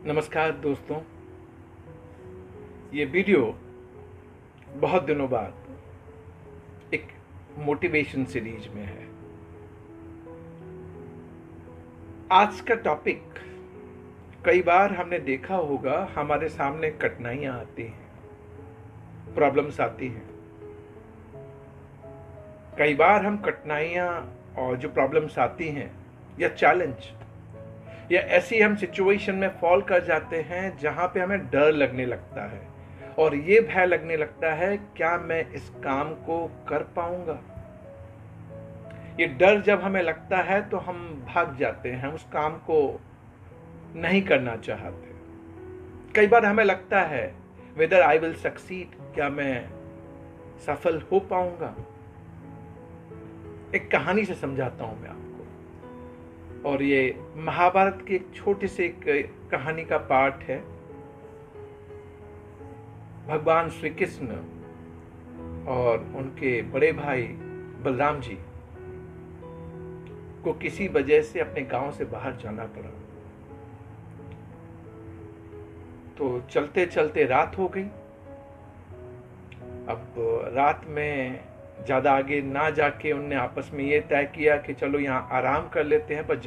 नमस्कार दोस्तों, ये वीडियो बहुत दिनों बाद एक मोटिवेशन सीरीज में है। आज का टॉपिक, कई बार हमने देखा होगा हमारे सामने कठिनाइयां आती हैं, प्रॉब्लम्स आती हैं। कई बार हम कठिनाइयां और जो प्रॉब्लम्स आती हैं या चैलेंज या ऐसी हम सिचुएशन में फॉल कर जाते हैं जहां पे हमें डर लगने लगता है और ये भय लगने लगता है, क्या मैं इस काम को कर पाऊंगा। ये डर जब हमें लगता है तो हम भाग जाते हैं, हम उस काम को नहीं करना चाहते। कई बार हमें लगता है वेदर आई विल सक्सीड, क्या मैं सफल हो पाऊंगा। एक कहानी से समझाता हूं मैं आपको, और ये महाभारत की एक छोटी सी कहानी का पार्ट है। भगवान श्री कृष्ण और उनके बड़े भाई बलराम जी को किसी वजह से अपने गांव से बाहर जाना पड़ा। तो चलते चलते रात हो गई। अब रात में ज्यादा आगे ना जाके उनने आपस में ये तय किया कि चलो यहाँ आराम कर लेते हैं, पर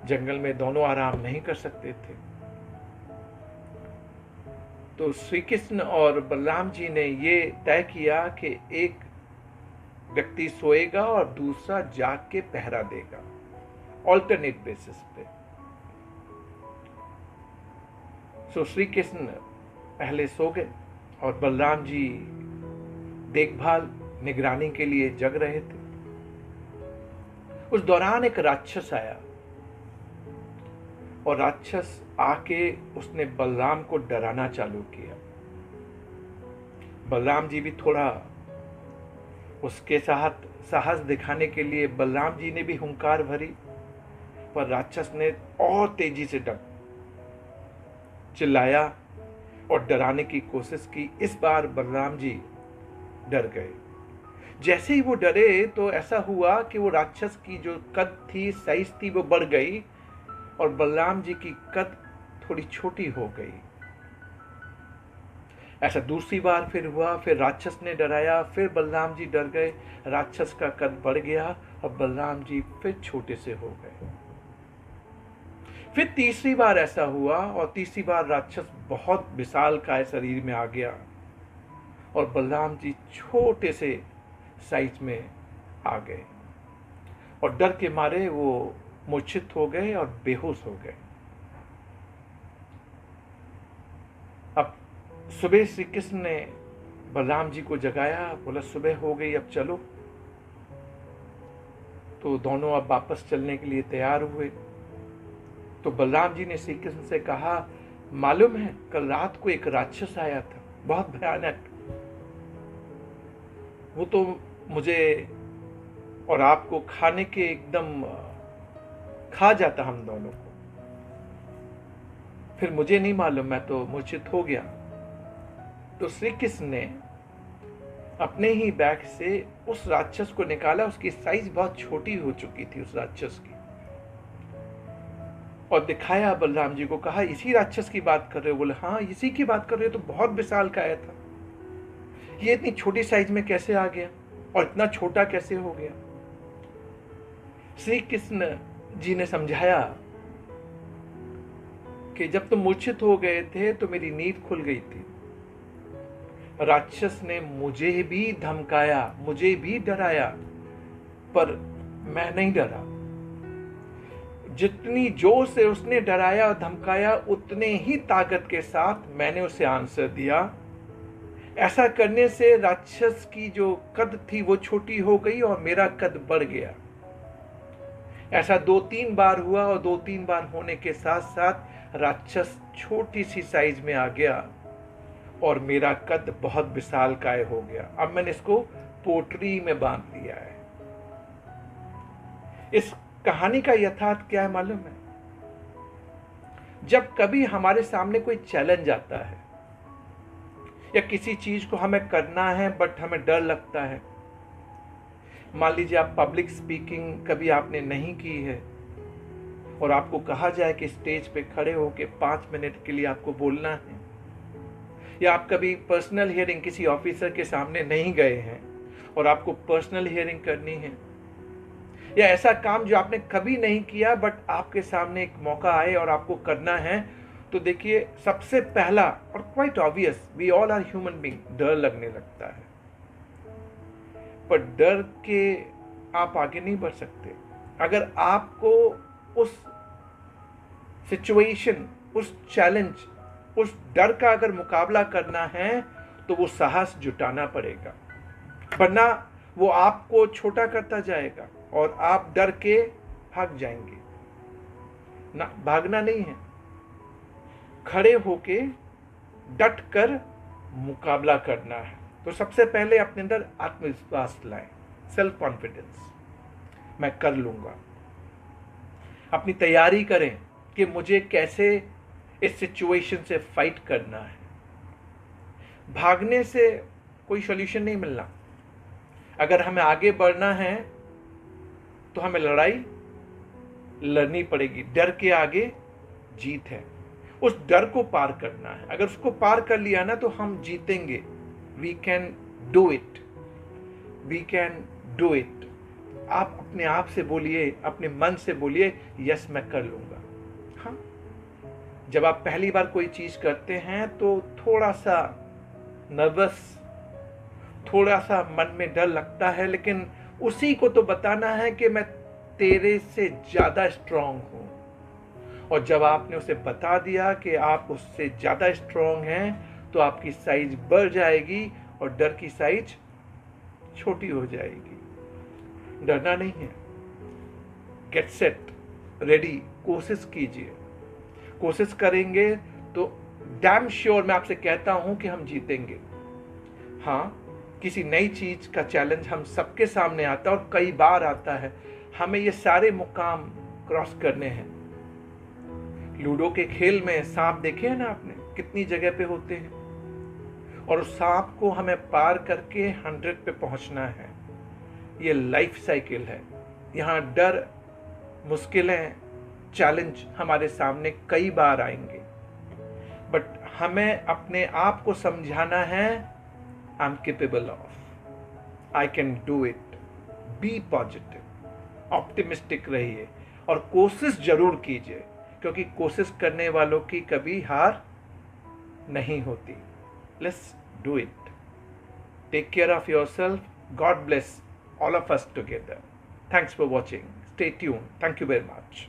जंगल में दोनों आराम नहीं कर सकते थे। तो श्री कृष्ण और बलराम जी ने ये तय किया कि एक व्यक्ति सोएगा और दूसरा जाग के पहरा देगा, ऑल्टरनेट बेसिस पे। सो श्री कृष्ण पहले सो गए और बलराम जी देखभाल निगरानी के लिए जग रहे थे। उस दौरान एक राक्षस आया और राक्षस आके उसने बलराम को डराना चालू किया। बलराम जी भी थोड़ा उसके साथ साहस दिखाने के लिए बलराम जी ने भी हुंकार भरी, पर राक्षस ने और तेजी से चिल्लाया और डराने की कोशिश की। इस बार बलराम जी डर गए। जैसे ही वो डरे तो ऐसा हुआ कि वो राक्षस की जो कद थी, साइज थी, वो बढ़ गई और बलराम जी की कद थोड़ी छोटी हो गई। ऐसा दूसरी बार फिर हुआ, फिर राक्षस ने डराया, फिर बलराम जी डर गए, राक्षस का कद बढ़ गया और बलराम जी फिर छोटे से हो गए। फिर तीसरी बार ऐसा हुआ और तीसरी बार राक्षस बहुत विशालकाय शरीर में आ गया और बलराम जी छोटे से साइज में आ गए और डर के मारे वो मूर्छित हो गए और बेहोश हो गए। अब सुबह श्री कृष्ण ने बलराम जी को जगाया, बोला सुबह हो गई, अब चलो। तो दोनों अब वापस चलने के लिए तैयार हुए। तो बलराम जी ने श्री कृष्ण से कहा, मालूम है कल रात को एक राक्षस आया था, बहुत भयानक। वो तो मुझे और आपको खाने के एकदम खा जाता, हम दोनों को। फिर मुझे नहीं मालूम, मैं तो मूर्छित हो गया। तो श्री कृष्ण ने अपने ही बैग से उस राक्षस को निकाला। उसकी साइज बहुत छोटी हो चुकी थी उस राक्षस की, और दिखाया बलराम जी को। कहा, इसी राक्षस की बात कर रहे हो? बोले हाँ, इसी की बात कर रहे हो। तो बहुत विशाल का आया था, ये इतनी छोटी साइज में कैसे आ गया और इतना छोटा कैसे हो गया? श्री कृष्ण जी ने समझाया कि जब तुम मूर्छित हो गए थे तो मेरी नींद खुल गई थी। राक्षस ने मुझे भी धमकाया, मुझे भी डराया, पर मैं नहीं डरा। जितनी जोर से उसने डराया और धमकाया, उतने ही ताकत के साथ मैंने उसे आंसर दिया। ऐसा करने से राक्षस की जो कद थी वो छोटी हो गई और मेरा कद बढ़ गया। ऐसा 2-3 बार हुआ और 2-3 बार होने के साथ साथ राक्षस छोटी सी साइज में आ गया और मेरा कद बहुत विशालकाय हो गया। अब मैंने इसको पोटली में बांध लिया है। इस कहानी का यथार्थ क्या है मालूम है? जब कभी हमारे सामने कोई चैलेंज आता है या किसी चीज को हमें करना है बट हमें डर लगता है, मान लीजिए आप पब्लिक स्पीकिंग कभी आपने नहीं की है और आपको कहा जाए कि स्टेज पे खड़े होकर 5 मिनट के लिए आपको बोलना है, या आप कभी पर्सनल हियरिंग किसी ऑफिसर के सामने नहीं गए हैं और आपको पर्सनल हियरिंग करनी है, या ऐसा काम जो आपने कभी नहीं किया बट आपके सामने एक मौका आए और आपको करना है, तो देखिए सबसे पहला और quite obvious, we all are human being, डर लगने लगता है। पर डर के आप आगे नहीं बढ़ सकते। अगर आपको उस सिचुएशन, उस चैलेंज, उस डर का अगर मुकाबला करना है तो वो साहस जुटाना पड़ेगा, वरना वो आपको छोटा करता जाएगा और आप डर के भाग जाएंगे। ना, भागना नहीं है, खड़े होके डट कर मुकाबला करना है। तो सबसे पहले अपने अंदर आत्मविश्वास लाएं, सेल्फ कॉन्फिडेंस, मैं कर लूंगा। अपनी तैयारी करें कि मुझे कैसे इस सिचुएशन से फाइट करना है। भागने से कोई सॉल्यूशन नहीं मिलना। अगर हमें आगे बढ़ना है तो हमें लड़ाई लड़नी पड़ेगी। डर के आगे जीत है, उस डर को पार करना है। अगर उसको पार कर लिया ना तो हम जीतेंगे। We can do it, we can do it. आप अपने आप से बोलिए, अपने मन से बोलिए, यस मैं कर लूंगा। हाँ, जब आप पहली बार कोई चीज करते हैं तो थोड़ा सा नर्वस, थोड़ा सा मन में डर लगता है, लेकिन उसी को तो बताना है कि मैं तेरे से ज्यादा स्ट्रांग हूं। और जब आपने उसे बता दिया कि आप उससे ज्यादा स्ट्रांग हैं, तो आपकी साइज बढ़ जाएगी और डर की साइज छोटी हो जाएगी। डरना नहीं है, गेट सेट रेडी, कोशिश कीजिए। कोशिश करेंगे तो डैम श्योर मैं आपसे कहता हूं कि हम जीतेंगे। हाँ, किसी नई चीज का चैलेंज हम सबके सामने आता है और कई बार आता है। हमें ये सारे मुकाम क्रॉस करने हैं। लूडो के खेल में सांप देखे हैं ना आपने, कितनी जगह पे होते हैं, और उस सांप को हमें पार करके 100 पे पहुंचना है। ये लाइफ साइकिल है। यहाँ डर, मुश्किलें, चैलेंज हमारे सामने कई बार आएंगे, बट हमें अपने आप को समझाना है, I am capable of, I can do it. Be positive, optimistic रहिए और कोशिश जरूर कीजिए, क्योंकि कोशिश करने वालों की कभी हार नहीं होती। Let's do it. Take care of yourself. God bless all of us together. Thanks for watching. Stay tuned. Thank you very much.